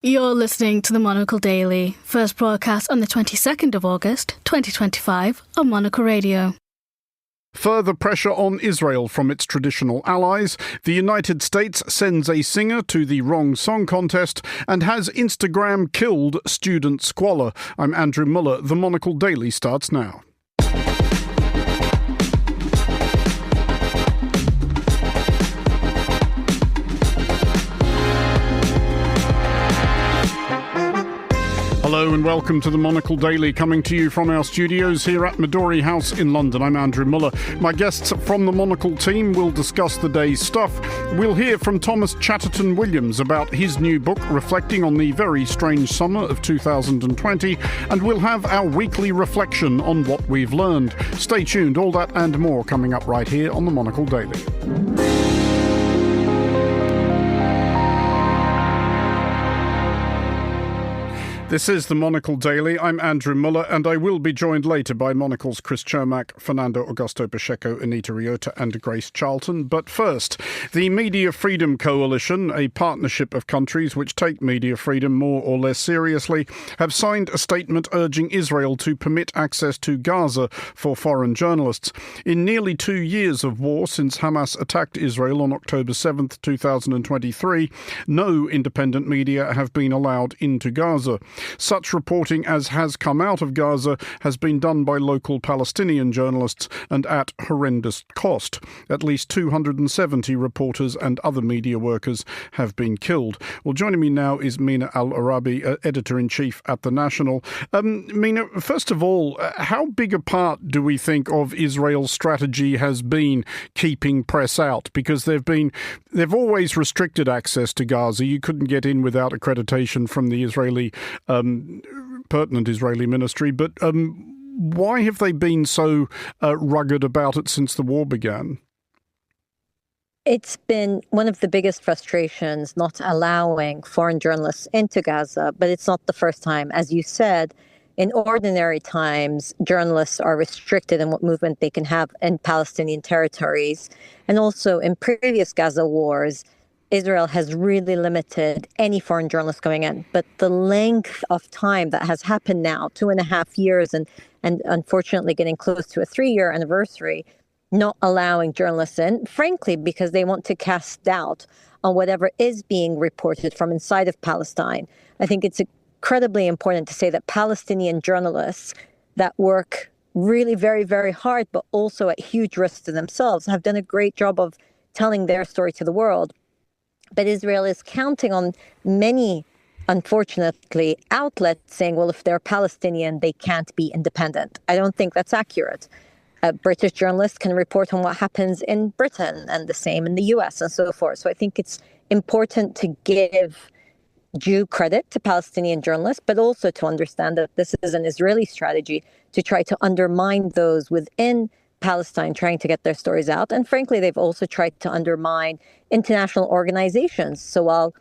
You're listening to the Monocle Daily, first broadcast on the 22nd of August, 2025 on Monocle Radio. Further pressure on Israel from its traditional allies. The United States sends a singer to the wrong song contest and has Instagram killed student squalor. I'm Andrew Muller. The Monocle Daily starts now. Hello and welcome to the Monocle Daily, coming to you from our studios here at Midori House in London. I'm Andrew Muller. My guests from the Monocle team will discuss the day's stuff. We'll hear from Thomas Chatterton Williams about his new book reflecting on the very strange summer of 2020, and we'll have our weekly reflection on what we've learned. Stay tuned, all that and more coming up right here on the Monocle Daily. This is the Monocle Daily. I'm Andrew Muller, and I will be joined later by Monocle's Chris Chermak, Fernando Augusto Pacheco, Anita Riota and Grace Charlton. But first, the Media Freedom Coalition, a partnership of countries which take media freedom more or less seriously, have signed a statement urging Israel to permit access to Gaza for foreign journalists. In nearly 2 years of war since Hamas attacked Israel on October 7th, 2023, no independent media have been allowed into Gaza. Such reporting as has come out of Gaza has been done by local Palestinian journalists and at horrendous cost. At least 270 reporters and other media workers have been killed. Well, joining me now is Mina Al-Arabi, editor-in-chief at The National. Mina, first of all, how big a part do we think of Israel's strategy has been keeping press out? Because they've always restricted access to Gaza. You couldn't get in without accreditation from the pertinent Israeli ministry, but why have they been so rugged about it since the war began? It's been one of the biggest frustrations not allowing foreign journalists into Gaza, but it's not the first time. As you said, in ordinary times, journalists are restricted in what movement they can have in Palestinian territories. And also in previous Gaza wars, Israel has really limited any foreign journalists going in. But the length of time that has happened now, 2.5 years, and unfortunately getting close to a 3-year anniversary, not allowing journalists in, frankly, because they want to cast doubt on whatever is being reported from inside of Palestine. I think it's incredibly important to say that Palestinian journalists that work really very, very hard, but also at huge risk to themselves, have done a great job of telling their story to the world. But Israel is counting on many, unfortunately, outlets saying, well, if they're Palestinian, they can't be independent. I don't think that's accurate. British journalists can report on what happens in Britain and the same in the US and so forth. So I think it's important to give due credit to Palestinian journalists, but also to understand that this is an Israeli strategy to try to undermine those within Palestine trying to get their stories out. And frankly, they've also tried to undermine international organizations. So while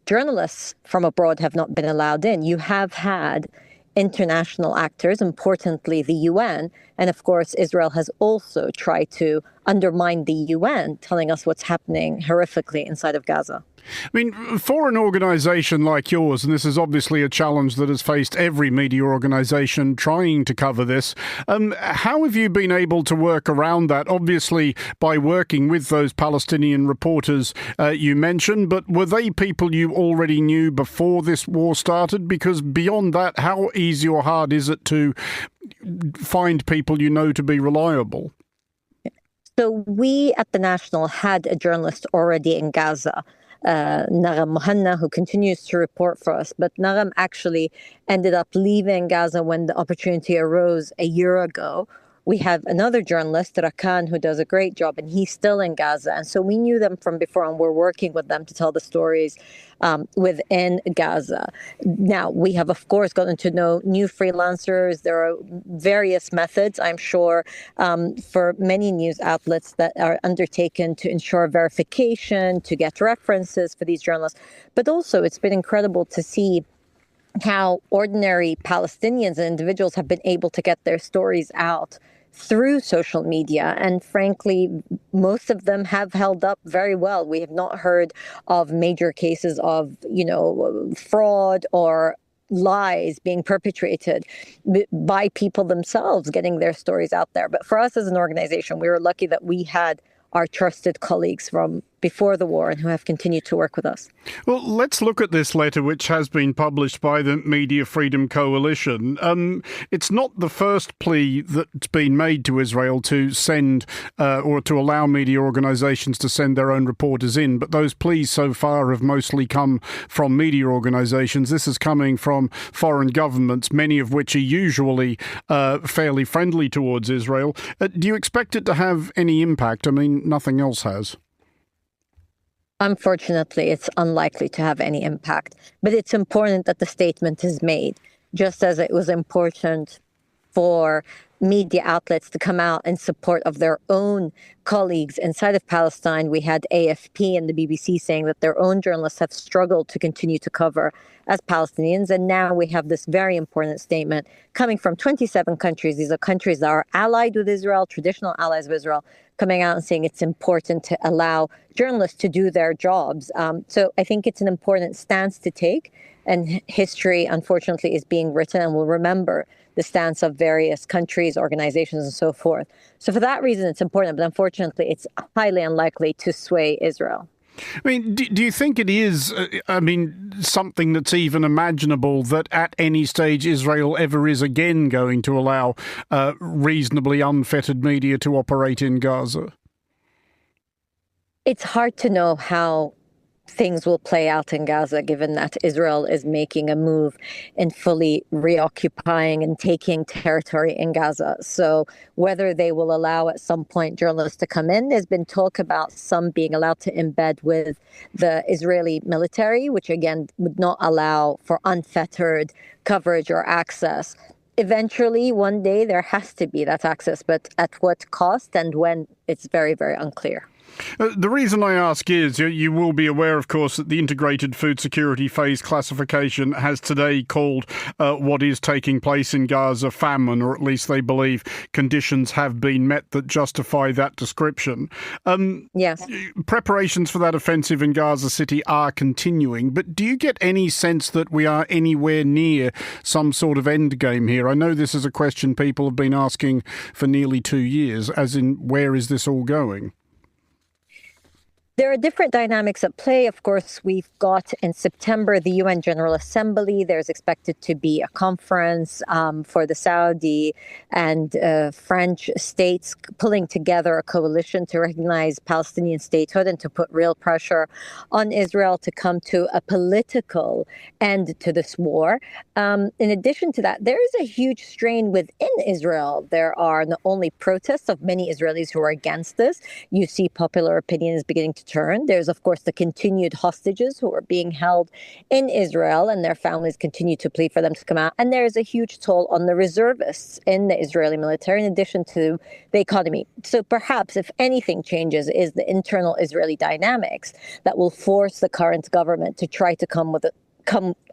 journalists from abroad have not been allowed in, you have had international actors, importantly the UN. And of course, Israel has also tried to undermine the UN, telling us what's happening horrifically inside of Gaza. I mean, for an organisation like yours, and this is obviously a challenge that has faced every media organisation trying to cover this, how have you been able to work around that? Obviously, by working with those Palestinian reporters you mentioned, but were they people you already knew before this war started? Because beyond that, how easy or hard is it to find people you know to be reliable? So we at The National had a journalist already in Gaza, Naram Mohanna, who continues to report for us. But Naram actually ended up leaving Gaza when the opportunity arose a year ago. We have another journalist, Rakan, who does a great job, and he's still in Gaza. And so we knew them from before, and we're working with them to tell the stories within Gaza. Now, we have, of course, gotten to know new freelancers. There are various methods, I'm sure, for many news outlets that are undertaken to ensure verification, to get references for these journalists. But also, it's been incredible to see how ordinary Palestinians and individuals have been able to get their stories out through social media. And frankly, most of them have held up very well. We have not heard of major cases of, fraud or lies being perpetrated by people themselves getting their stories out there. But for us as an organization, we were lucky that we had our trusted colleagues from before the war and who have continued to work with us. Well, let's look at this letter, which has been published by the Media Freedom Coalition. It's not the first plea that's been made to Israel to send or to allow media organisations to send their own reporters in, but those pleas so far have mostly come from media organisations. This is coming from foreign governments, many of which are usually fairly friendly towards Israel. Do you expect it to have any impact? I mean, nothing else has. Unfortunately, it's unlikely to have any impact, but it's important that the statement is made, just as it was important for media outlets to come out in support of their own colleagues inside of Palestine. We had AFP and the BBC saying that their own journalists have struggled to continue to cover as Palestinians. And now we have this very important statement coming from 27 countries. These are countries that are allied with Israel, traditional allies of Israel, coming out and saying it's important to allow journalists to do their jobs. So I think it's an important stance to take. And history, unfortunately, is being written and will remember the stance of various countries, organizations, and so forth. So for that reason, it's important. But unfortunately, it's highly unlikely to sway Israel. I mean, do you think it is, something that's even imaginable that at any stage Israel ever is again going to allow reasonably unfettered media to operate in Gaza? It's hard to know how things will play out in Gaza, given that Israel is making a move in fully reoccupying and taking territory in Gaza. So whether they will allow at some point journalists to come in, there's been talk about some being allowed to embed with the Israeli military, which again would not allow for unfettered coverage or access. Eventually, one day, there has to be that access, but at what cost and when, it's very, very unclear. The reason I ask is you will be aware, of course, that the Integrated Food Security Phase classification has today called what is taking place in Gaza famine, or at least they believe conditions have been met that justify that description. Yes. Preparations for that offensive in Gaza City are continuing, but do you get any sense that we are anywhere near some sort of end game here? I know this is a question people have been asking for nearly 2 years, as in, where is this all going? There are different dynamics at play. Of course, we've got in September the UN General Assembly. There's expected to be a conference for the Saudi and French states pulling together a coalition to recognize Palestinian statehood and to put real pressure on Israel to come to a political end to this war. In addition to that, there is a huge strain within Israel. There are not only protests of many Israelis who are against this. You see popular opinion is beginning to turn. There's, of course, the continued hostages who are being held in Israel, and their families continue to plead for them to come out. And there is a huge toll on the reservists in the Israeli military, in addition to the economy. So perhaps, if anything changes, is the internal Israeli dynamics that will force the current government to try to come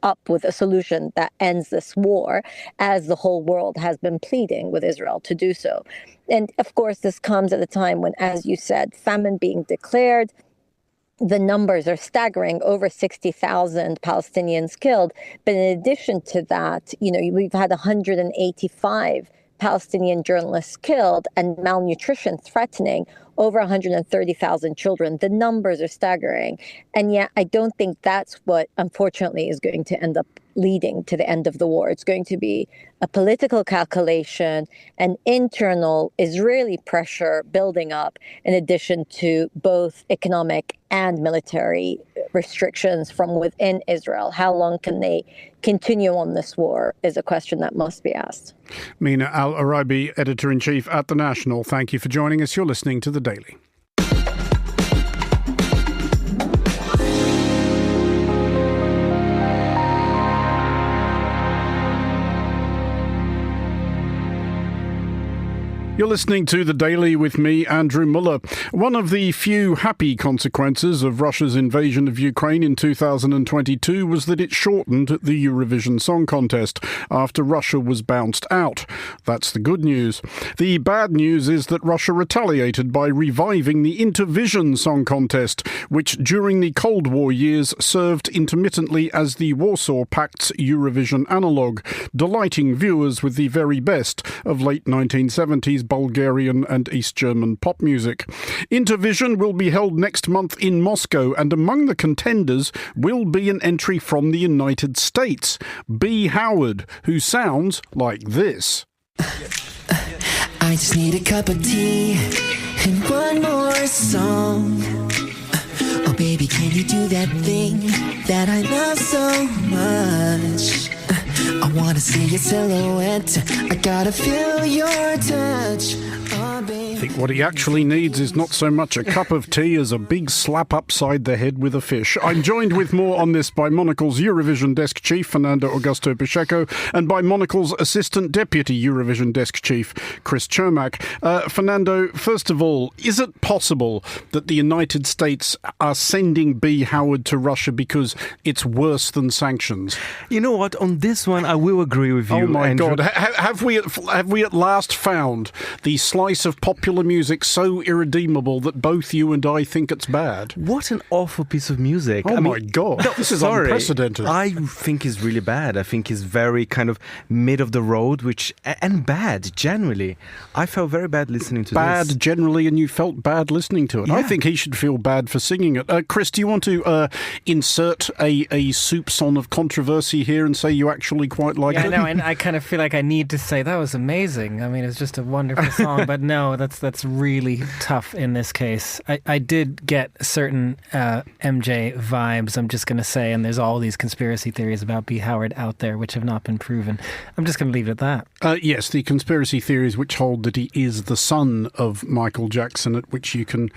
up with a solution that ends this war, as the whole world has been pleading with Israel to do so. And of course, this comes at a time when, as you said, famine being declared, the numbers are staggering, over 60,000 Palestinians killed. But in addition to that, we've had 185 Palestinian journalists killed and malnutrition threatening over 130,000 children. The numbers are staggering. And yet I don't think that's what, unfortunately, is going to end up leading to the end of the war. It's going to be a political calculation, an internal Israeli pressure building up, in addition to both economic and military restrictions from within Israel. How long can they continue on this war is a question that must be asked. Mina Al-Arabi, Editor-in-Chief at The National, thank you for joining us. You're listening to The Daily. You're listening to The Daily with me, Andrew Muller. One of the few happy consequences of Russia's invasion of Ukraine in 2022 was that it shortened the Eurovision Song Contest after Russia was bounced out. That's the good news. The bad news is that Russia retaliated by reviving the Intervision Song Contest, which during the Cold War years served intermittently as the Warsaw Pact's Eurovision analogue, delighting viewers with the very best of late 1970s Bulgarian and East German pop music. Intervision will be held next month in Moscow, and among the contenders will be an entry from the United States, B. Howard, who sounds like this. I just need a cup of tea and one more song. Oh baby, can you do that thing that I love so much? I wanna see your silhouette, I gotta feel your touch. Oh, baby. I think what he actually needs is not so much a cup of tea as a big slap upside the head with a fish. I'm joined with more on this by Monocle's Eurovision Desk Chief, Fernando Augusto Pacheco, and by Monocle's Assistant Deputy Eurovision Desk Chief, Chris Cermak. Fernando, first of all, is it possible that the United States are sending B. Howard to Russia because it's worse than sanctions? You know what? On this one, I will agree with you, Oh my Andrew. God! Have we at last found the slice of popular music so irredeemable that both you and I think it's bad? What an awful piece of music. Oh my God! This is unprecedented. I think it's really bad. I think it's very kind of mid of the road, and bad generally. I felt very bad listening to this. Bad generally, and you felt bad listening to it. Yeah. I think he should feel bad for singing it. Chris, do you want to insert a soupçon of controversy here and say you actually quite like it? Yeah, no, and I kind of feel like I need to say that was amazing. I mean, it's just a wonderful song, but no, that's really tough in this case. I did get certain MJ vibes, I'm just going to say, and there's all these conspiracy theories about B. Howard out there which have not been proven. I'm just going to leave it at that. Yes, the conspiracy theories which hold that he is the son of Michael Jackson, at which you can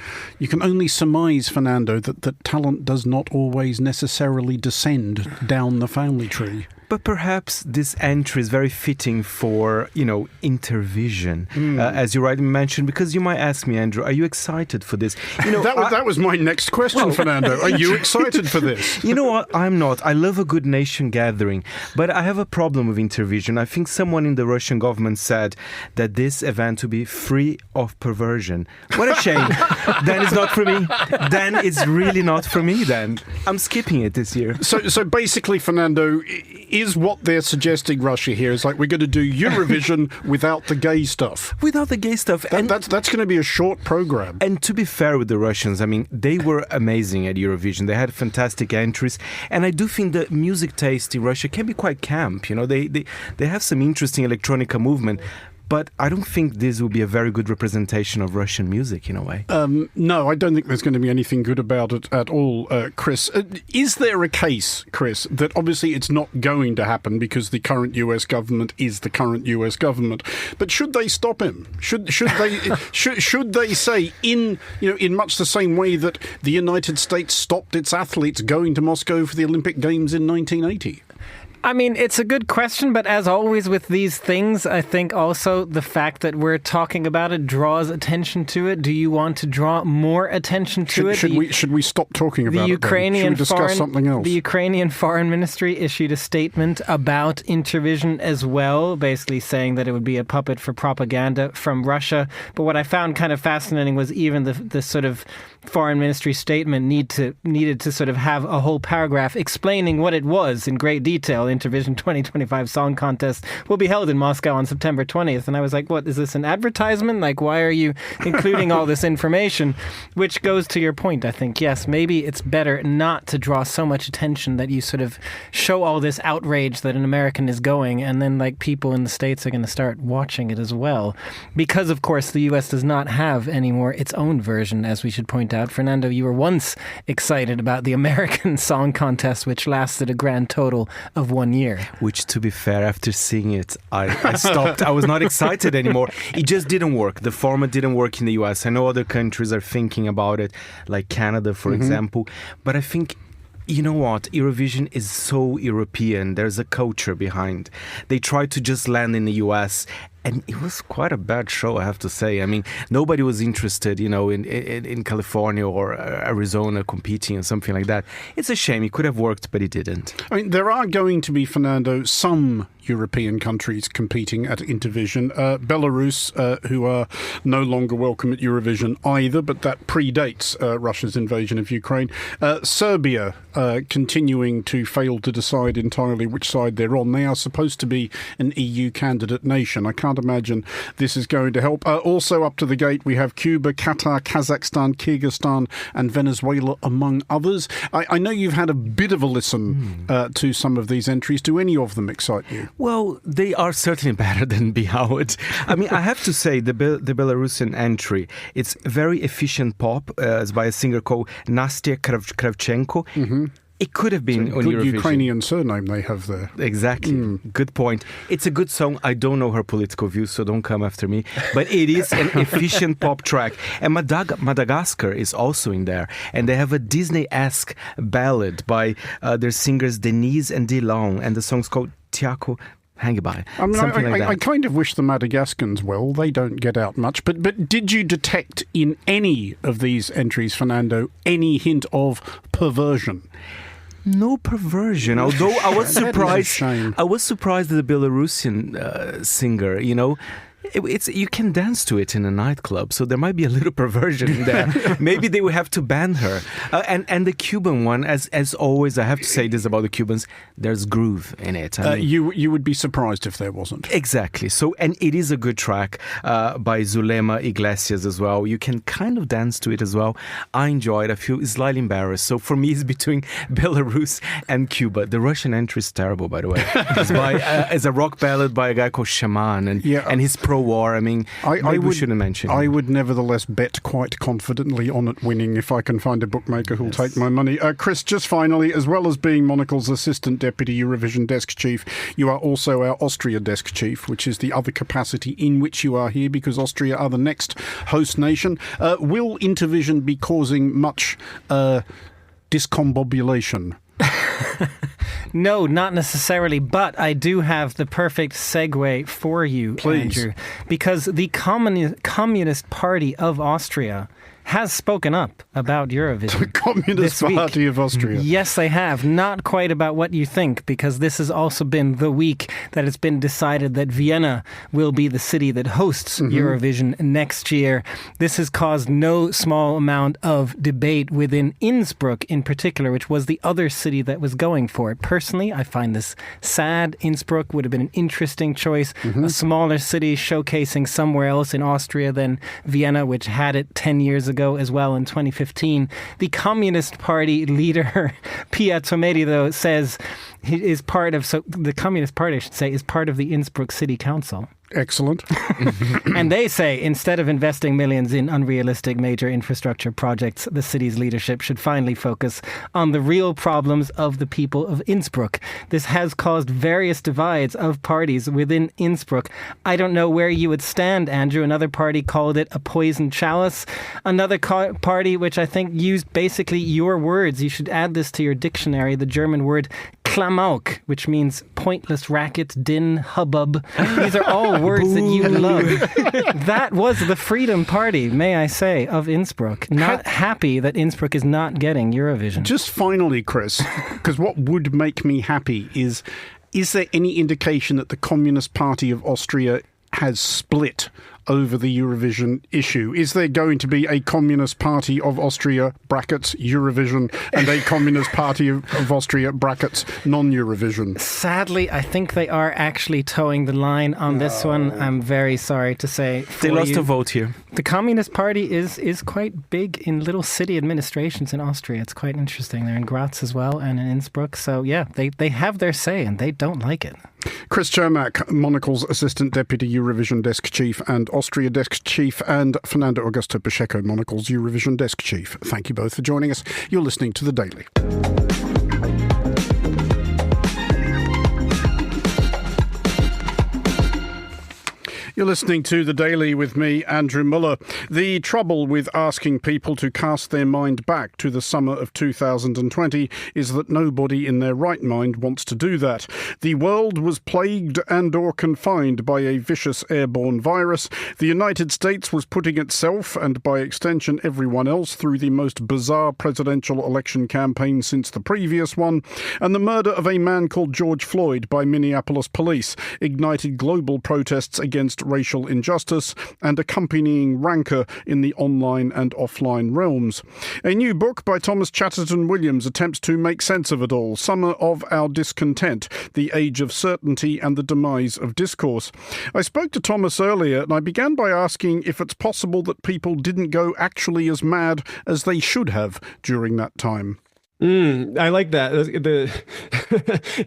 only surmise, Fernando, that talent does not always necessarily descend down the family tree. But perhaps this entry is very fitting for, Intervision, as you rightly mentioned, because you might ask me, Andrew, are you excited for this? That was my next question, Fernando. Are you excited for this? You know what? I'm not. I love a good nation gathering, but I have a problem with Intervision. I think someone in the Russian government said that this event will be free of perversion. What a shame. Then it's not for me. Then it's really not for me then. I'm skipping it this year. So basically, Fernando, is what they're suggesting Russia here is like we're going to do Eurovision without the gay stuff. Without the gay stuff. That's going to be a short program. And to be fair with the Russians, I mean, they were amazing at Eurovision. They had fantastic entries. And I do think the music taste in Russia can be quite camp. They have some interesting electronica movement. But I don't think this will be a very good representation of Russian music in a way. No, I don't think there's going to be anything good about it at all, Chris. Is there a case, Chris, that obviously it's not going to happen because the current US government is the current US government? But should they stop him? Should they should they say in much the same way that the United States stopped its athletes going to Moscow for the Olympic Games in 1980? I mean, it's a good question, but as always with these things, I think also the fact that we're talking about it draws attention to it. Do you want to draw more attention to it? Should we stop talking about it? Should we discuss something else? The Ukrainian Foreign Ministry issued a statement about Intervision as well, basically saying that it would be a puppet for propaganda from Russia. But what I found kind of fascinating was even the sort of Foreign Ministry statement needed to sort of have a whole paragraph explaining what it was in great detail. Intervision 2025 Song Contest will be held in Moscow on September 20th. And I was like, what, is this an advertisement? Like, why are you including all this information? Which goes to your point, I think. Yes, maybe it's better not to draw so much attention that you sort of show all this outrage that an American is going, and then like people in the States are going to start watching it as well. Because, of course, the U.S. does not have anymore its own version, as we should point out. Fernando, you were once excited about the American Song Contest, which lasted a grand total of 1 year. Which, to be fair, after seeing it, I stopped. I was not excited anymore. It just didn't work. The format didn't work in the US. I know other countries are thinking about it, like Canada, for example. But I think, you know what? Eurovision is so European. There's a culture behind. They try to just land in the US And it was quite a bad show, I have to say. I mean, nobody was interested, in California or Arizona competing or something like that. It's a shame. It could have worked, but it didn't. I mean, there are going to be, Fernando, some European countries competing at Intervision. Belarus, who are no longer welcome at Eurovision either, but that predates Russia's invasion of Ukraine. Serbia, continuing to fail to decide entirely which side they're on. They are supposed to be an EU candidate nation. I can't imagine this is going to help. Also up to the gate, we have Cuba, Qatar, Kazakhstan, Kyrgyzstan and Venezuela, among others. I know you've had a bit of a listen to some of these entries. Do any of them excite you? Well, they are certainly better than Bihoud. I mean, I have to say the Belarusian entry, it's very efficient pop. It's by a singer called Nastya Kravchenko. Mm-hmm. It could have been on Eurovision. Ukrainian surname they have there. Exactly. Good point. It's a good song. I don't know her political views, so don't come after me. But it is an efficient pop track. And Madagascar is also in there. And they have a Disney-esque ballad by their singers Denise and DeLong. And the song's called Tiako Hangby. I mean, I kind of wish the Madagascans well. They don't get out much. But did you detect in any of these entries, Fernando, any hint of perversion? No perversion, although I was surprised. I was surprised that the Belarusian singer, it's you can dance to it in a nightclub, so there might be a little perversion in there. Maybe they would have to ban her. And the Cuban one, as always, I have to say this about the Cubans: there's groove in it. I mean, you would be surprised if there wasn't. Exactly. So, and it is a good track by Zulema Iglesias as well. You can kind of dance to it as well. I enjoy it. I feel slightly embarrassed. So for me, it's between Belarus and Cuba. The Russian entry is terrible, by the way. It's a rock ballad by a guy called Shaman, and his pro-war. I mean, we shouldn't mention him. I would nevertheless bet quite confidently on it winning if I can find a bookmaker who'll take my money. Chris, just finally, as well as being Monocle's Assistant Deputy Eurovision Desk Chief, you are also our Austria Desk Chief, which is the other capacity in which you are here because Austria are the next host nation. Will Intervision be causing much discombobulation? No, not necessarily, but I do have the perfect segue for you, Please. Andrew, because the Communist Party of Austria has spoken up about Eurovision. The Communist Party of Austria. Yes, they have. Not quite about what you think, because this has also been the week that it's been decided that Vienna will be the city that hosts Eurovision next year. This has caused no small amount of debate within Innsbruck in particular, which was the other city that was going for it. Personally, I find this sad. Innsbruck would have been an interesting choice. A smaller city showcasing somewhere else in Austria than Vienna, which had it 10 years ago as well in 2015. The Communist Party leader, Pia Tomedi, though, says he is part of, so the Communist Party, I should say, is part of the Innsbruck City Council. Excellent. And they say instead of investing millions in unrealistic major infrastructure projects, the city's leadership should finally focus on the real problems of the people of Innsbruck. This has caused various divides of parties within Innsbruck. I don't know where you would stand, Andrew. Another party called it a poison chalice. Another party, which I think used basically your words, you should add this to your dictionary, the German word Klamauk, which means pointless racket, din, hubbub. These are all words that you love. That was the Freedom Party, may I say, of Innsbruck. Not happy that Innsbruck is not getting Eurovision. Just finally, Chris, because what would make me happy is there any indication that the Communist Party of Austria has split over the Eurovision issue? Is there going to be a Communist Party of Austria, brackets, Eurovision, and a Communist Party of Austria, brackets, non-Eurovision? Sadly, I think they are actually towing the line on this one. I'm very sorry to say. They lost a vote here. The Communist Party is quite big in little city administrations in Austria. It's quite interesting. They're in Graz as well and in Innsbruck. So yeah, they have their say and they don't like it. Chris Cermak, Monocle's Assistant Deputy Eurovision Desk Chief and Austria Desk Chief, and Fernando Augusto Pacheco, Monocle's Eurovision Desk Chief. Thank you both for joining us. You're listening to The Daily. You're You're listening to The Daily with me, Andrew Muller. The trouble with asking people to cast their mind back to the summer of 2020 is that nobody in their right mind wants to do that. The world was plagued and or confined by a vicious airborne virus. The United States was putting itself, and by extension everyone else, through the most bizarre presidential election campaign since the previous one. And the murder of a man called George Floyd by Minneapolis police ignited global protests against racial injustice and accompanying rancour in the online and offline realms. A new book by Thomas Chatterton Williams attempts to make sense of it all. Summer of Our Discontent, the Age of Certainty and the Demise of Discourse. I spoke to Thomas earlier and I began by asking if it's possible that people didn't go actually as mad as they should have during that time. I like that.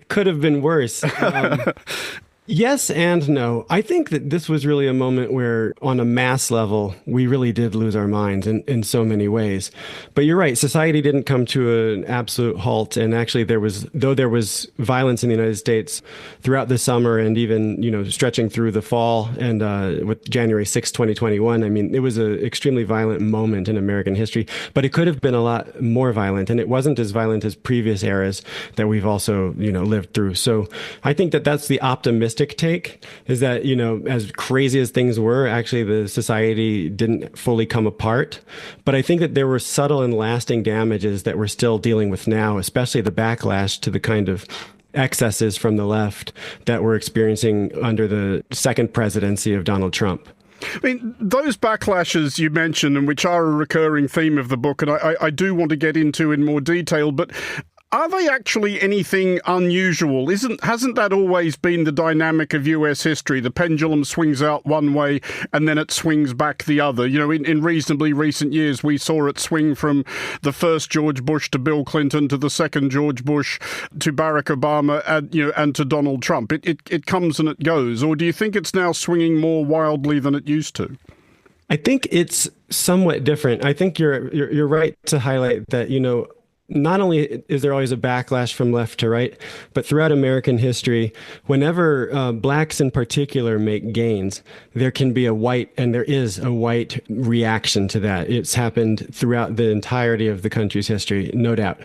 Could have been worse. Yes and no. I think that this was really a moment where, on a mass level, we really did lose our minds in so many ways. But you're right, society didn't come to an absolute halt. And actually, there was violence in the United States throughout the summer and even, stretching through the fall and with January 6, 2021. I mean, it was an extremely violent moment in American history, but it could have been a lot more violent. And it wasn't as violent as previous eras that we've also, lived through. So I think that that's the optimistic take, is that, as crazy as things were, actually the society didn't fully come apart. But I think that there were subtle and lasting damages that we're still dealing with now, especially the backlash to the kind of excesses from the left that we're experiencing under the second presidency of Donald Trump. I mean, those backlashes you mentioned, and which are a recurring theme of the book, and I do want to get into in more detail, but are they actually anything unusual? Hasn't that always been the dynamic of US history? The pendulum swings out one way and then it swings back the other. In reasonably recent years, we saw it swing from the first George Bush to Bill Clinton to the second George Bush to Barack Obama and to Donald Trump. It comes and it goes. Or do you think it's now swinging more wildly than it used to? I think it's somewhat different. I think you're right to highlight that, not only is there always a backlash from left to right, but throughout American history, whenever blacks in particular make gains, there is a white reaction to that. It's happened throughout the entirety of the country's history, no doubt.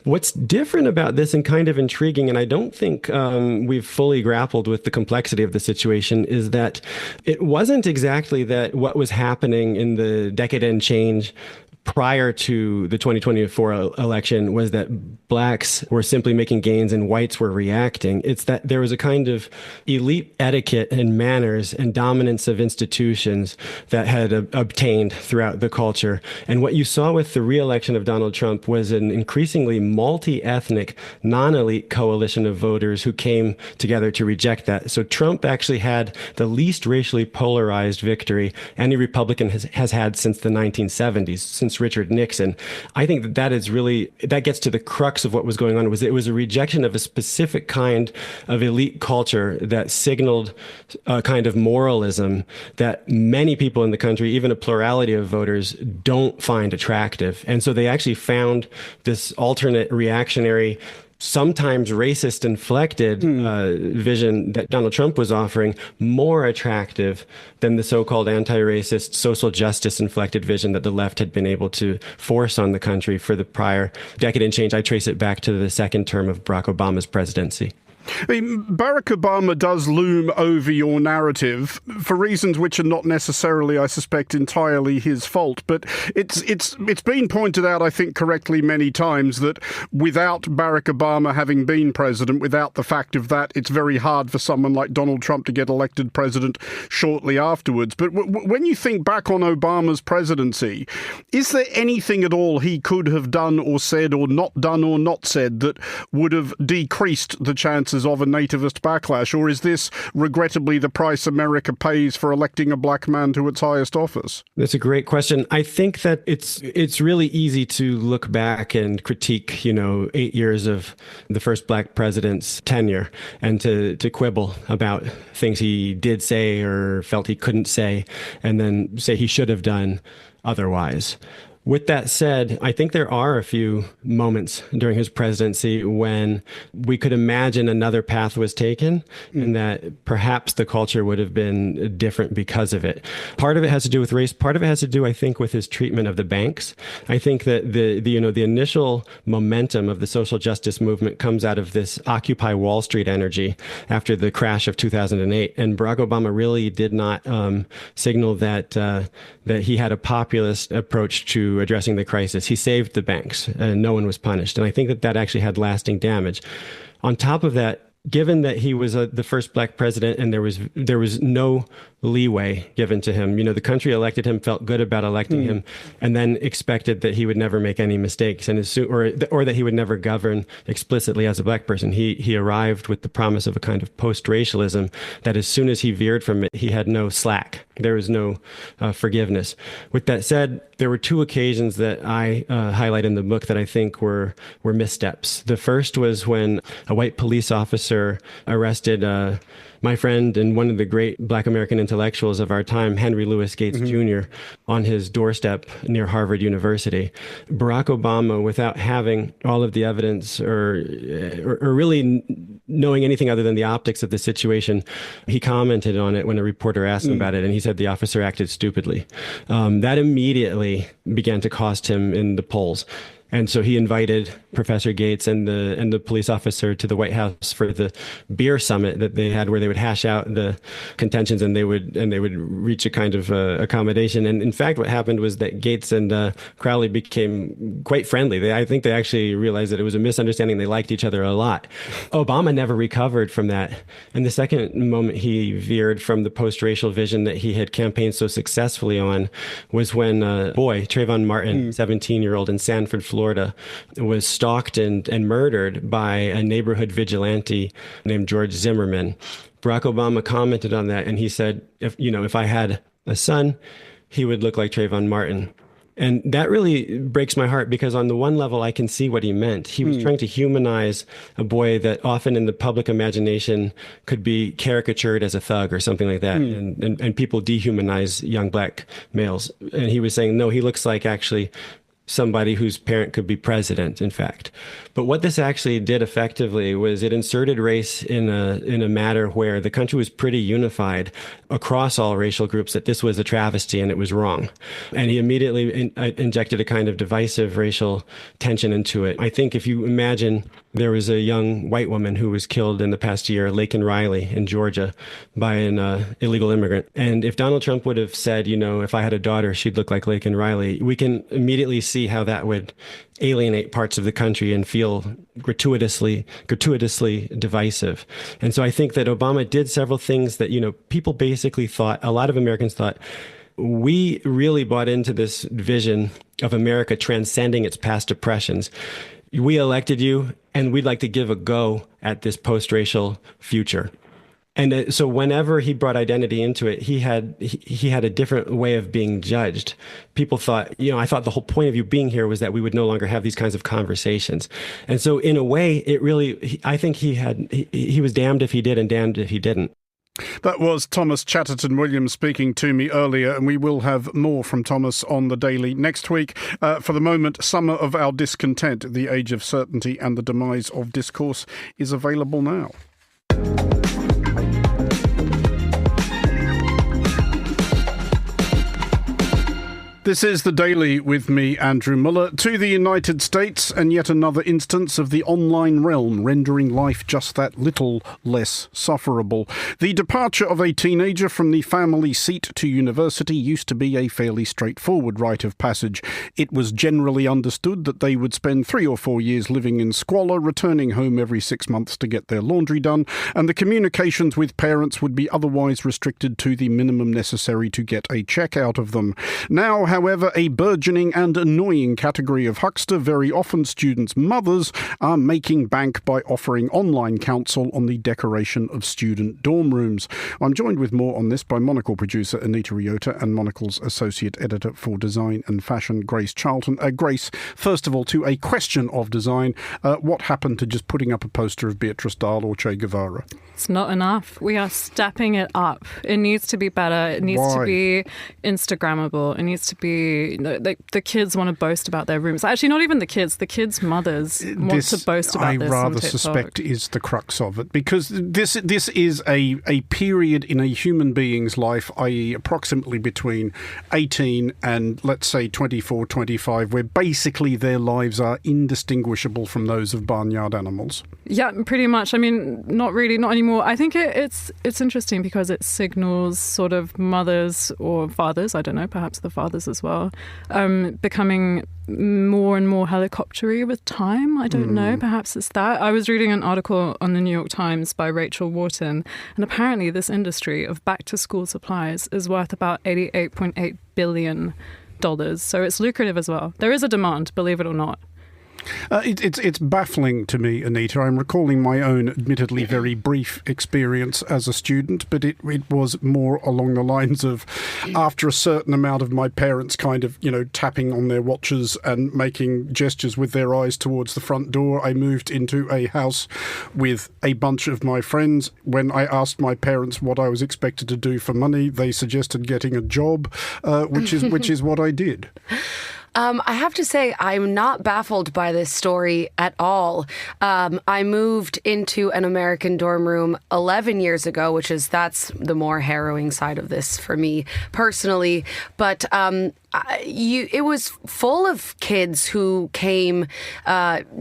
What's different about this and kind of intriguing, and I don't think we've fully grappled with the complexity of the situation, is that it wasn't exactly that what was happening in the decade and change prior to the 2024 election was that blacks were simply making gains and whites were reacting. It's that there was a kind of elite etiquette and manners and dominance of institutions that had obtained throughout the culture. And what you saw with the re-election of Donald Trump was an increasingly multi-ethnic, non-elite coalition of voters who came together to reject that. So Trump actually had the least racially polarized victory any Republican has had since the 1970s, since Richard Nixon. I think that is really, that gets to the crux of what was going on. It was a rejection of a specific kind of elite culture that signaled a kind of moralism that many people in the country, even a plurality of voters, don't find attractive. And so they actually found this alternate reactionary, sometimes racist inflected vision that Donald Trump was offering more attractive than the so-called anti-racist, social justice inflected vision that the left had been able to force on the country for the prior decade and change. I trace it back to the second term of Barack Obama's presidency. I mean, Barack Obama does loom over your narrative for reasons which are not necessarily, I suspect, entirely his fault. But it's been pointed out, I think, correctly many times that without Barack Obama having been president, without the fact of that, it's very hard for someone like Donald Trump to get elected president shortly afterwards. But when you think back on Obama's presidency, is there anything at all he could have done or said or not said that would have decreased the chances of a nativist backlash, or is this regrettably the price America pays for electing a black man to its highest office? That's a great question. I think that it's really easy to look back and critique, 8 years of the first black president's tenure and to quibble about things he did say or felt he couldn't say, and then say he should have done otherwise. With that said, I think there are a few moments during his presidency when we could imagine another path was taken and that perhaps the culture would have been different because of it. Part of it has to do with race. Part of it has to do, I think, with his treatment of the banks. I think that the initial momentum of the social justice movement comes out of this Occupy Wall Street energy after the crash of 2008. And Barack Obama really did not signal that he had a populist approach to addressing the crisis. He saved the banks and no one was punished. And I think that actually had lasting damage. On top of that, given that he was the first black president and there was no leeway given to him, the country elected him, felt good about electing him, and then expected that he would never make any mistakes and or that he would never govern explicitly as a black person. He arrived with the promise of a kind of post-racialism that as soon as he veered from it, he had no slack. There was no forgiveness. With that said, there were two occasions that I highlight in the book that I think were missteps. The first was when a white police officer arrested my friend and one of the great Black American intellectuals of our time, Henry Louis Gates Jr., on his doorstep near Harvard University. Barack Obama, without having all of the evidence or really knowing anything other than the optics of the situation, he commented on it when a reporter asked him about it, and he said the officer acted stupidly. That immediately began to cost him in the polls. And so he invited Professor Gates and the police officer to the White House for the beer summit that they had, where they would hash out the contentions and they would reach a kind of accommodation. And in fact, what happened was that Gates and Crowley became quite friendly. I think they actually realized that it was a misunderstanding. They liked each other a lot. Obama never recovered from that. And the second moment he veered from the post-racial vision that he had campaigned so successfully on was when a boy, Trayvon Martin, 17-year-old in Sanford, Florida, was stalked and murdered by a neighborhood vigilante named George Zimmerman. Barack Obama commented on that, and he said, if I had a son, he would look like Trayvon Martin. And that really breaks my heart, because on the one level, I can see what he meant. He was trying to humanize a boy that often in the public imagination could be caricatured as a thug or something like that. And people dehumanize young black males. And he was saying, no, he looks like actually somebody whose parent could be president, in fact. But what this actually did effectively was it inserted race in a matter where the country was pretty unified across all racial groups that this was a travesty and it was wrong. And he immediately injected a kind of divisive racial tension into it. I think if you imagine there was a young white woman who was killed in the past year, Laken Riley in Georgia, by an illegal immigrant. And if Donald Trump would have said, if I had a daughter, she'd look like Laken Riley, we can immediately see how that would alienate parts of the country and feel gratuitously divisive. And so I think that Obama did several things that, people basically thought, a lot of Americans thought, we really bought into this vision of America transcending its past oppressions. We elected you, and we'd like to give a go at this post-racial future. And so whenever he brought identity into it, he had a different way of being judged. People thought, I thought the whole point of you being here was that we would no longer have these kinds of conversations. And so in a way, it really, I think he was damned if he did and damned if he didn't. That was Thomas Chatterton Williams speaking to me earlier, and we will have more from Thomas on the Daily next week. For the moment, Summer of Our Discontent, The Age of Certainty and the Demise of Discourse is available now. This is The Daily with me, Andrew Muller. To the United States, and yet another instance of the online realm rendering life just that little less sufferable. The departure of a teenager from the family seat to university used to be a fairly straightforward rite of passage. It was generally understood that they would spend 3 or 4 years living in squalor, returning home every 6 months to get their laundry done, and the communications with parents would be otherwise restricted to the minimum necessary to get a check out of them. Now, however, a burgeoning and annoying category of huckster, very often students' mothers, are making bank by offering online counsel on the decoration of student dorm rooms. I'm joined with more on this by Monocle producer Anita Ryota and Monocle's associate editor for design and fashion, Grace Charlton. Grace, first of all, to a question of design, what happened to just putting up a poster of Beatrice Dahl or Che Guevara? It's not enough. We are stepping it up. It needs to be better. It needs to be Instagrammable. It needs to be the kids want to boast about their rooms. Actually, not even the kids' mothers want to boast about this. I rather suspect is the crux of it, because this is a period in a human being's life, i.e. approximately between 18 and, let's say, 24, 25, where basically their lives are indistinguishable from those of barnyard animals. Yeah, pretty much. I mean, not really, not anymore. I think it's interesting because it signals sort of mothers or fathers, I don't know, perhaps the fathers as well, becoming more and more helicoptery with time. I don't know, perhaps it's that. I was reading an article on the New York Times by Rachel Wharton, and apparently this industry of back-to-school supplies is worth about $88.8 billion. So it's lucrative as well. There is a demand, believe it or not. It's baffling to me, Anita. I'm recalling my own, admittedly very brief experience as a student, but it was more along the lines of, after a certain amount of my parents kind of, tapping on their watches and making gestures with their eyes towards the front door, I moved into a house with a bunch of my friends. When I asked my parents what I was expected to do for money, they suggested getting a job, which is what I did. I have to say, I'm not baffled by this story at all. I moved into an American dorm room 11 years ago, that's the more harrowing side of this for me personally. But it was full of kids who came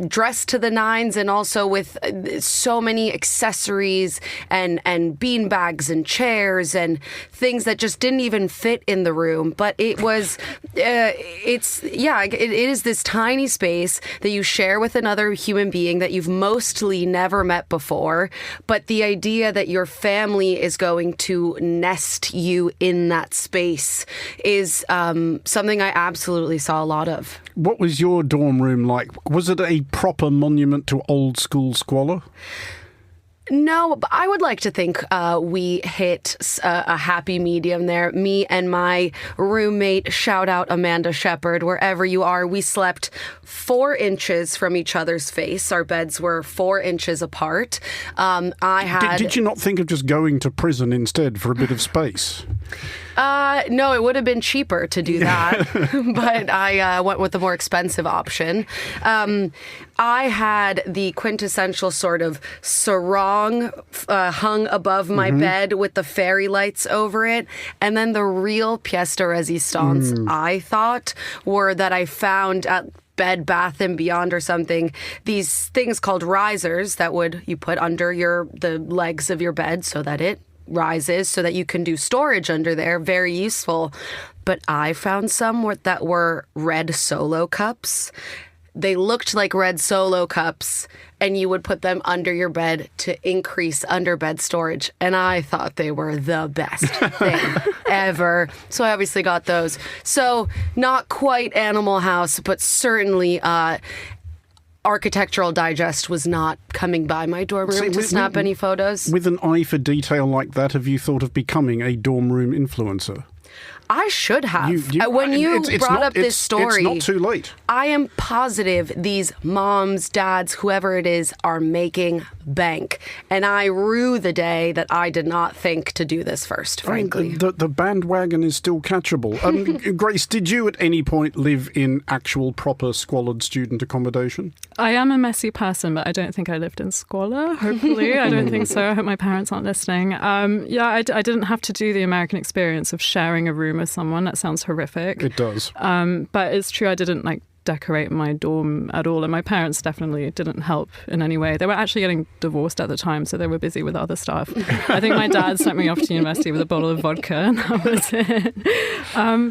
dressed to the nines, and also with so many accessories and bean bags and chairs and things that just didn't even fit in the room. But it was, it is this tiny space that you share with another human being that you've mostly never met before. But the idea that your family is going to nest you in that space is something I absolutely saw a lot of. What was your dorm room like? Was it a proper monument to old school squalor? No, but I would like to think we hit a happy medium there. Me and my roommate, shout out Amanda Shepard, wherever you are, we slept 4 inches from each other's face. Our beds were 4 inches apart. Did you not think of just going to prison instead for a bit of space? No, it would have been cheaper to do that, but I went with the more expensive option. I had the quintessential sort of sarong hung above my bed with the fairy lights over it. And then the real pièce de résistance, I thought, were that I found at Bed Bath and Beyond or something, these things called risers that you put under the legs of your bed so that it rises, so that you can do storage under there. Very useful. But I found some that were red Solo cups. They looked like red Solo cups, and you would put them under your bed to increase underbed storage. And I thought they were the best thing ever. So I obviously got those. So not quite Animal House, but certainly Architectural Digest was not coming by my dorm room to snap any photos. With an eye for detail like that, have you thought of becoming a dorm room influencer? I should have. When you brought up this story, it's not too late. I am positive these moms, dads, whoever it is, are making bank. And I rue the day that I did not think to do this first, frankly. The bandwagon is still catchable. Grace, did you at any point live in actual proper squalid student accommodation? I am a messy person, but I don't think I lived in squalor, hopefully. I don't think so. I hope my parents aren't listening. I didn't have to do the American experience of sharing a room with someone. That sounds horrific. It does. But it's true, I didn't decorate my dorm at all, and my parents definitely didn't help in any way. They were actually getting divorced at the time, so they were busy with other stuff. I think my dad sent me off to university with a bottle of vodka, and that was it.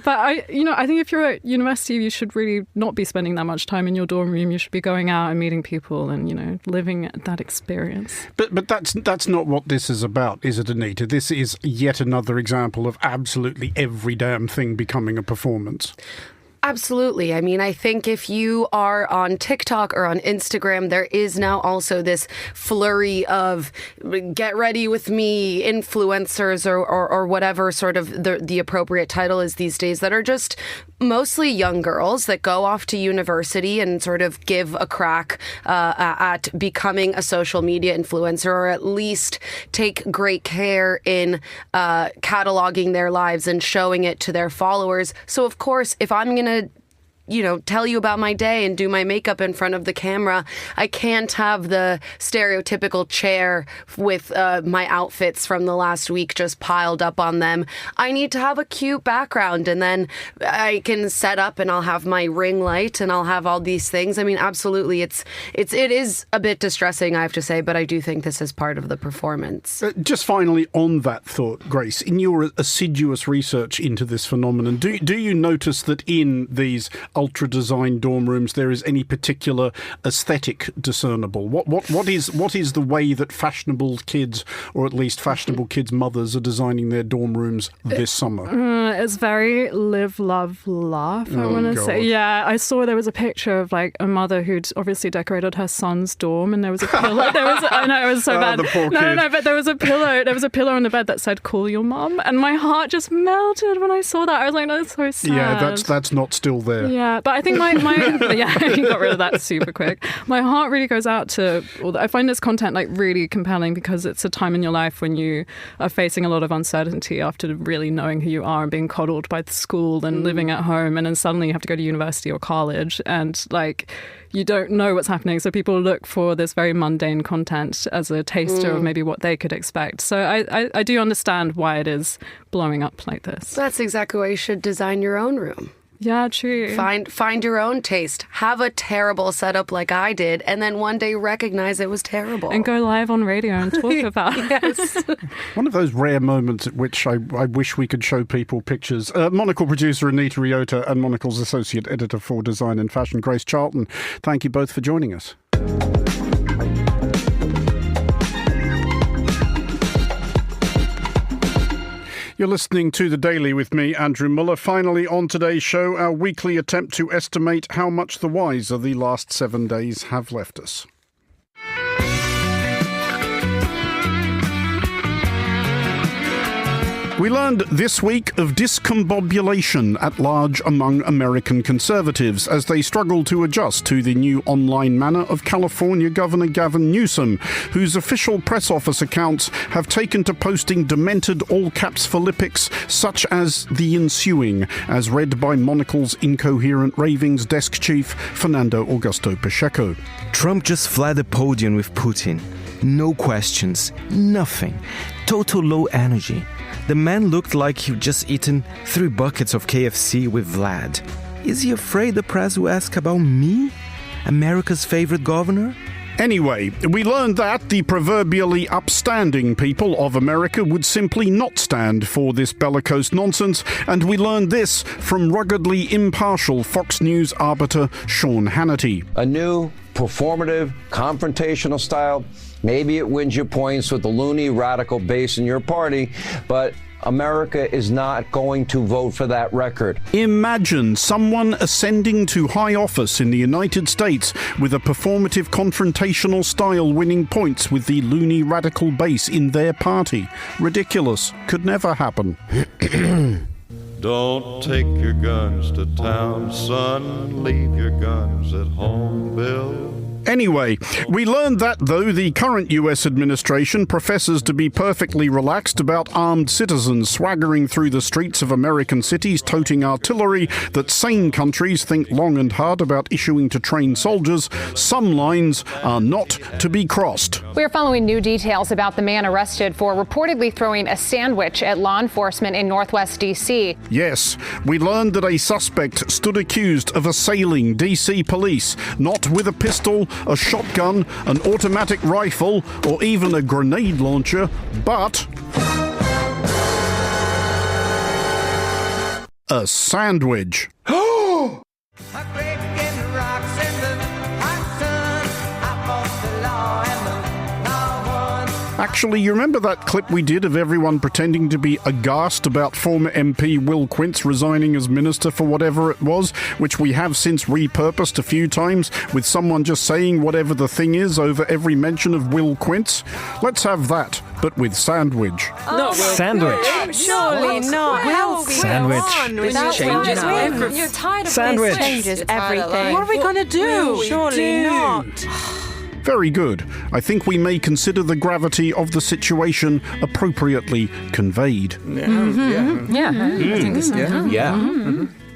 But I think if you're at university, you should really not be spending that much time in your dorm room. You should be going out and meeting people and living that experience. But that's not what this is about, is it, Anita? This is yet another example of absolutely every damn thing becoming a performance. Absolutely. I mean, I think if you are on TikTok or on Instagram, there is now also this flurry of get ready with me influencers or whatever sort of the appropriate title is these days that are just mostly young girls that go off to university and sort of give a crack at becoming a social media influencer, or at least take great care in cataloging their lives and showing it to their followers. So, of course, if I'm going to tell you about my day and do my makeup in front of the camera, I can't have the stereotypical chair with my outfits from the last week just piled up on them. I need to have a cute background, and then I can set up and I'll have my ring light and I'll have all these things. I mean, absolutely. It is a bit distressing, I have to say, but I do think this is part of the performance. Just finally on that thought, Grace, in your assiduous research into this phenomenon, do you notice that in these ultra-designed dorm rooms there is any particular aesthetic discernible? What is the way that fashionable kids, or at least fashionable kids' mothers, are designing their dorm rooms this summer? It's very live, love, laugh, I want to say. Yeah, I saw there was a picture of like a mother who'd obviously decorated her son's dorm, and there was a pillow. I know, it was so bad. The poor kid. No, but there was a pillow. There was a pillow on the bed that said "Call your mum," and my heart just melted when I saw that. I was like, no, that's so sad. Yeah, that's not still there. Yeah, but I think my yeah, you got rid of that super quick. My heart really goes out to. I find this content like really compelling because it's a time in your life when you are facing a lot of uncertainty after really knowing who you are and being coddled by the school and living at home, and then suddenly you have to go to university or college, and like you don't know what's happening. So people look for this very mundane content as a taster of maybe what they could expect. So I do understand why it is blowing up like this. That's exactly why you should design your own room. Yeah, true. Find your own taste. Have a terrible setup like I did, and then one day recognize it was terrible. And go live on radio and talk about it. Yes. One of those rare moments at which I wish we could show people pictures. Monocle producer Anita Ryota and Monocle's associate editor for design and fashion, Grace Charlton. Thank you both for joining us. You're listening to The Daily with me, Andrew Muller. Finally, on today's show, our weekly attempt to estimate how much the wiser the last 7 days have left us. We learned this week of discombobulation at large among American conservatives as they struggle to adjust to the new online manner of California Governor Gavin Newsom, whose official press office accounts have taken to posting demented all-caps philippics such as the ensuing, as read by Monocle's Incoherent Ravings desk chief, Fernando Augusto Pacheco. Trump just fled the podium with Putin. No questions, nothing. Total low energy. The man looked like he'd just eaten 3 buckets of KFC with Vlad. Is he afraid the press will ask about me, America's favorite governor? Anyway, we learned that the proverbially upstanding people of America would simply not stand for this bellicose nonsense, and we learned this from ruggedly impartial Fox News arbiter Sean Hannity. A new, performative, confrontational style. Maybe it wins you points with the loony radical base in your party, but America is not going to vote for that record. Imagine someone ascending to high office in the United States with a performative confrontational style winning points with the loony radical base in their party. Ridiculous. Could never happen. Don't take your guns to town, son. Leave your guns at home, Bill. Anyway, we learned that, though, the current US administration professes to be perfectly relaxed about armed citizens swaggering through the streets of American cities toting artillery, that sane countries think long and hard about issuing to trained soldiers, some lines are not to be crossed. We are following new details about the man arrested for reportedly throwing a sandwich at law enforcement in Northwest D.C. Yes, we learned that a suspect stood accused of assailing D.C. police, not with a pistol, a shotgun, an automatic rifle, or even a grenade launcher, but a sandwich. Actually, you remember that clip we did of everyone pretending to be aghast about former MP Will Quince resigning as minister for whatever it was, which we have since repurposed a few times, with someone just saying whatever the thing is over every mention of Will Quince? Let's have that, but with sandwich. Sandwich. Surely not. Sandwich. You're tired of Sandwich. this. Changes everything. What are we going to do? Surely not. Very good. I think we may consider the gravity of the situation appropriately conveyed.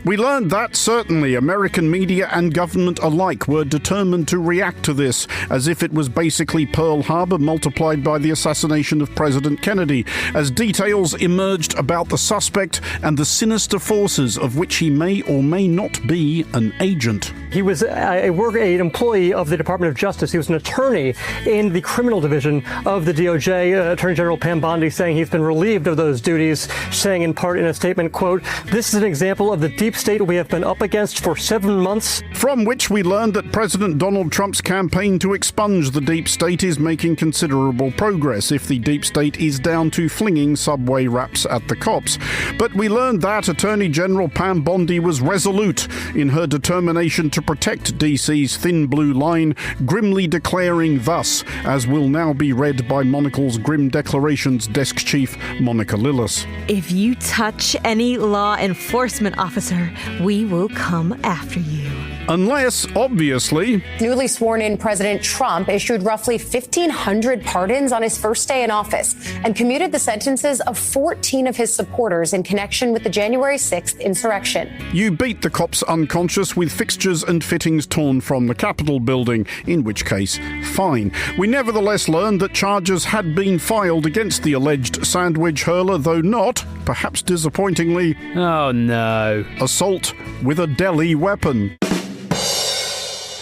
We learned that, certainly, American media and government alike were determined to react to this, as if it was basically Pearl Harbor multiplied by the assassination of President Kennedy, as details emerged about the suspect and the sinister forces of which he may or may not be an agent. He was an employee of the Department of Justice. He was an attorney in the criminal division of the DOJ. Attorney General Pam Bondi saying he's been relieved of those duties, saying in part in a statement, quote, "This is an example of the deep state we have been up against for 7 months." From which we learned that President Donald Trump's campaign to expunge the deep state is making considerable progress, if the deep state is down to flinging Subway wraps at the cops. But we learned that Attorney General Pam Bondi was resolute in her determination to protect DC's thin blue line, grimly declaring thus, as will now be read by Monocle's Grim Declarations desk chief, Monica Lillis. "If you touch any law enforcement officer, we will come after you." Unless, obviously... Newly sworn-in President Trump issued roughly 1,500 pardons on his first day in office and commuted the sentences of 14 of his supporters in connection with the January 6th insurrection. You beat the cops unconscious with fixtures and fittings torn from the Capitol building, in which case, fine. We nevertheless learned that charges had been filed against the alleged sandwich hurler, though not, perhaps disappointingly... Oh no. Assault with a deli weapon.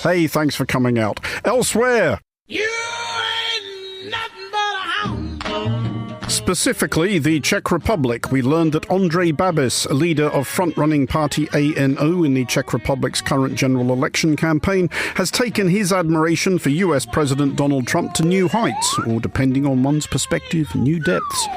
Hey, thanks for coming out. Elsewhere. Specifically, the Czech Republic, we learned that Andrej Babiš, a leader of front-running party ANO in the Czech Republic's current general election campaign, has taken his admiration for US President Donald Trump to new heights, or depending on one's perspective, new depths.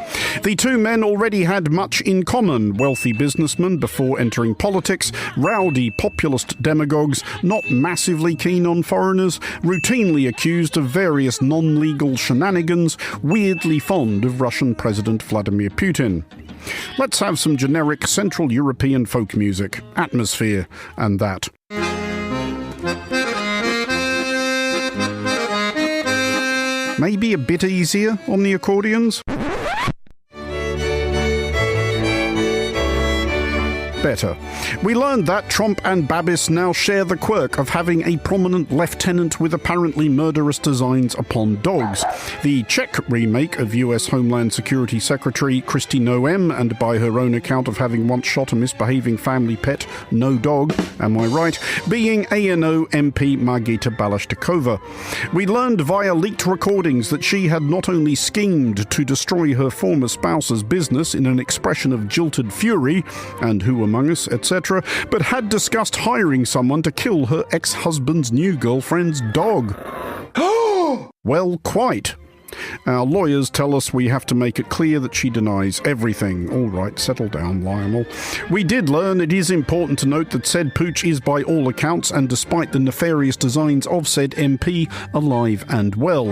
The two men already had much in common: wealthy businessmen before entering politics, rowdy populist demagogues, not massively keen on foreigners, routinely accused of various non-legal shenanigans, weirdly fond of Russian President Vladimir Putin. Let's have some generic Central European folk music, atmosphere, and that. Maybe a bit easier on the accordions? Better. We learned that Trump and Babiš now share the quirk of having a prominent lieutenant with apparently murderous designs upon dogs. The Czech remake of US Homeland Security Secretary Kristi Noem, and by her own account of having once shot a misbehaving family pet, No Dog, am I right, being ANO MP Margita Balashtikova. We learned via leaked recordings that she had not only schemed to destroy her former spouse's business in an expression of jilted fury, and who among us, etc., but had discussed hiring someone to kill her ex-husband's new girlfriend's dog. Well, quite. Our lawyers tell us we have to make it clear that she denies everything. All right, settle down, Lionel. We did learn it is important to note that said pooch is by all accounts, and despite the nefarious designs of said MP, alive and well.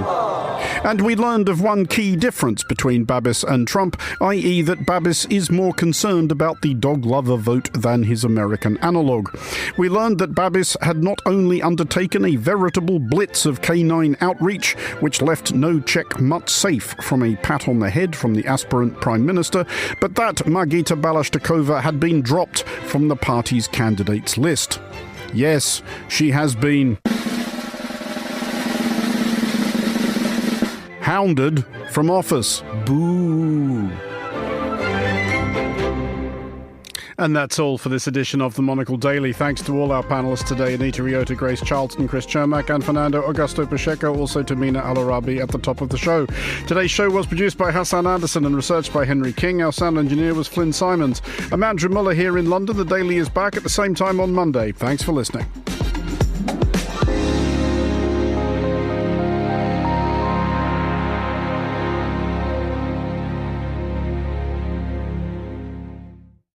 And we learned of one key difference between Babiš and Trump, i.e. that Babiš is more concerned about the dog lover vote than his American analogue. We learned that Babiš had not only undertaken a veritable blitz of canine outreach, which left no Czech much safe from a pat on the head from the aspirant Prime Minister, but that Margita Balashtikova had been dropped from the party's candidates list. Yes, she has been hounded from office. Boo. And that's all for this edition of the Monocle Daily. Thanks to all our panellists today: Anita Riota, Grace Charlton, Chris Chermak, and Fernando Augusto Pacheco. Also to Mina Al-Arabi at the top of the show. Today's show was produced by Hassan Anderson and researched by Henry King. Our sound engineer was Flynn Simons. I'm Andrew Muller here in London. The Daily is back at the same time on Monday. Thanks for listening.